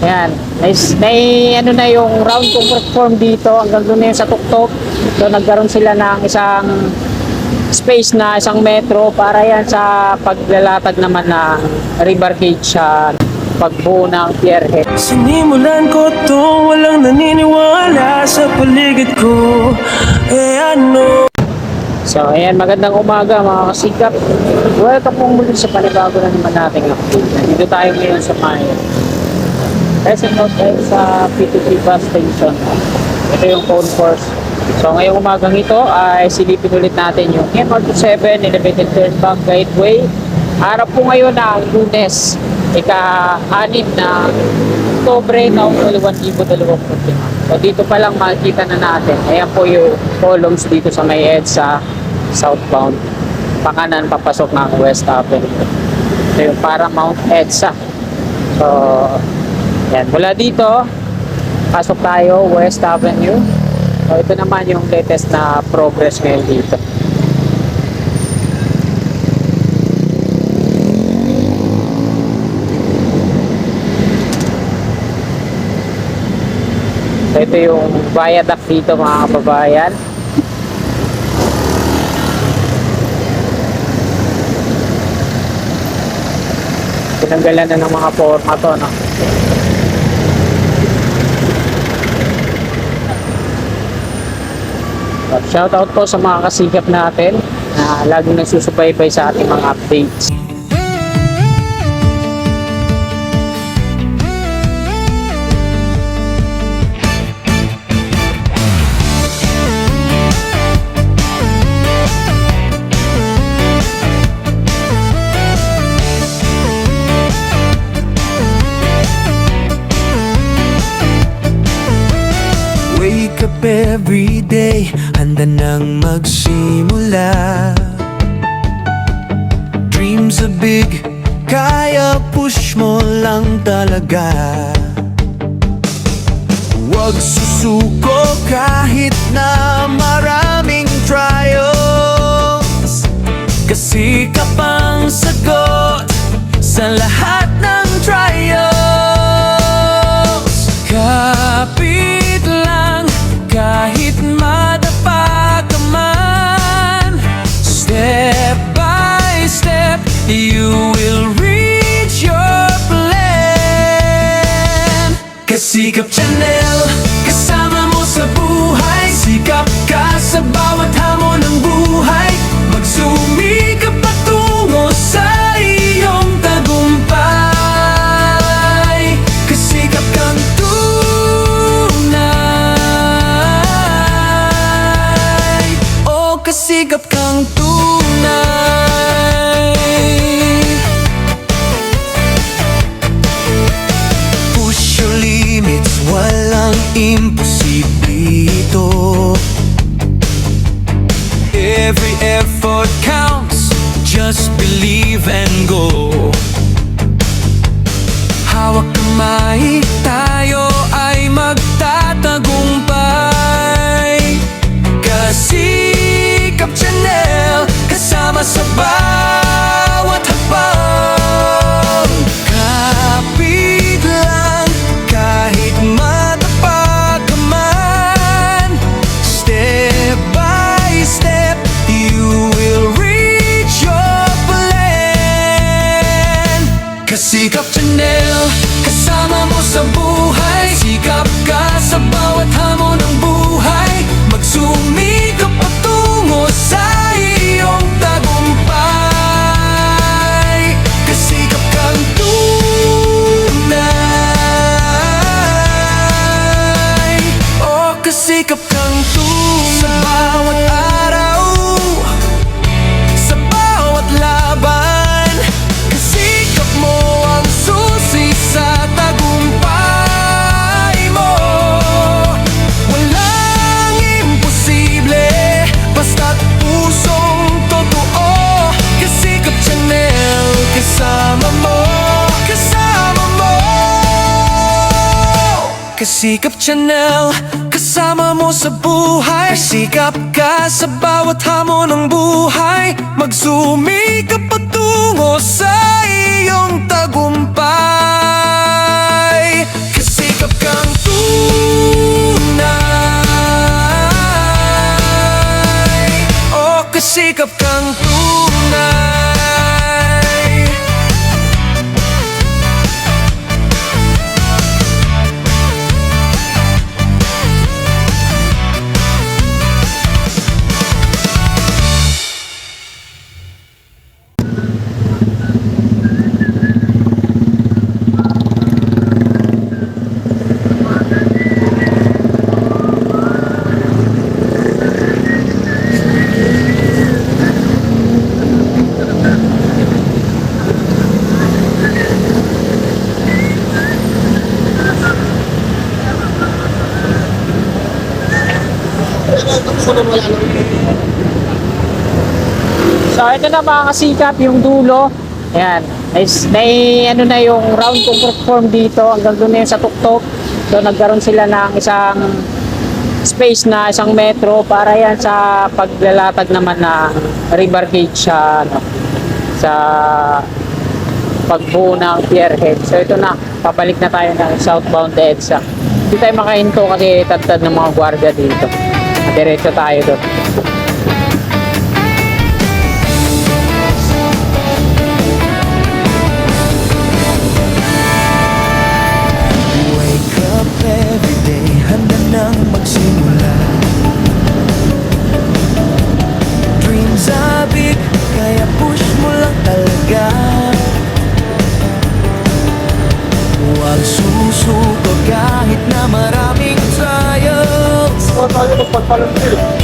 Ayan. Ano na yung round concrete form dito. Hanggang doon na yung sa tuktok. So nagkaroon sila ng isang space na 1 metro para yan sa paglalatag naman ng river gauge sa pagbuo ng pierhead. Sinimulan ko to, walang naniniwala sa paligid ko. Ano? So ayan, magandang umaga mga kasikap. Welcome po muli sa panibago na naman nating update. Nandito tayo ngayon sa may Quezon North sa P2P bus station. Ito yung concourse. So ngayong umagang ito ay silipin ulit natin yung MR27 Elevated Turnback Guideway. Harap po ngayon ng Lunes, ika-6 na Oktubre taong 2025. So dito pa lang makikita na natin. Ayan po yung columns dito sa may EDSA southbound. Pakanan papasok ng West Avenue. Ito yung Paramount EDSA. So yan, mula dito pasok tayo West Avenue. So ito naman yung latest na progress ngayon dito. So ito yung viaduct dito mga kababayan. Tinanggalan na ng mga forma to, no? Shoutout po sa mga kasikap natin na laging nagsusubaybay sa ating mga updates. Wake up every day, handa nang magsimula. Dreams are big, kaya push mo lang talaga. Huwag susuko kahit na maraming trials, kasi kapang sagot sa lahat ng trials. Kapit lang kahit madapa ka man, step by step you will reach your plan. Kasikap Channel, kasama mo sa buhay. Sikap ka sa bawat hamon ng buhay. Magsumikap patungo sa iyong tagumpay. Kasikap kang tunay, oh kasikap kang tunay. Push your limits, walang imposible ito. Every effort counts, just believe and go. Hawak kamay, tayo ay magtatagumpay. Kasikap Channel, kasama sa bawat hakbang. Kapit lang kahit madapa ka man, step by step you will reach your plan. Kasikap Channel, kasama mo sa buhay. Sikap ka sa bawat hamon ng buhay. Magsumikap patungo sa iyong tagumpay. Kasikap kang tunay, oh kasikap kang tunay. Sa bawat araw, sa bawat laban, kasikap mo ang susi sa tagumpay mo. Walang imposible, basta't pusong totoo. Kasikap Channel, kasama mo, kasama mo. Kasikap Channel, kasama mo sa buhay. Sikap ka sa bawat hamon ng buhay. Magsumikap patungo sa iyong tagumpay. So ito na mga kasikap, yung dulo. Ayan. Ano na yung round comfort form dito. Hanggang doon na yung sa tuktok. So nagkaroon sila ng isang space na 1 metro para yan sa paglalatag naman na rebar gauge sa sa pagbuo ng pierhead. So ito na, papalik na tayo ng southbound EDSA. Hindi tayo makahinto kasi tad ng mga gwardiya dito. Diretso tayo doon. Wake up every day, handa nang magsimula. Dreams are big, kaya push mo lang talaga. Huwag susuko kahit na maraming trials. Tayo magpagpalantil.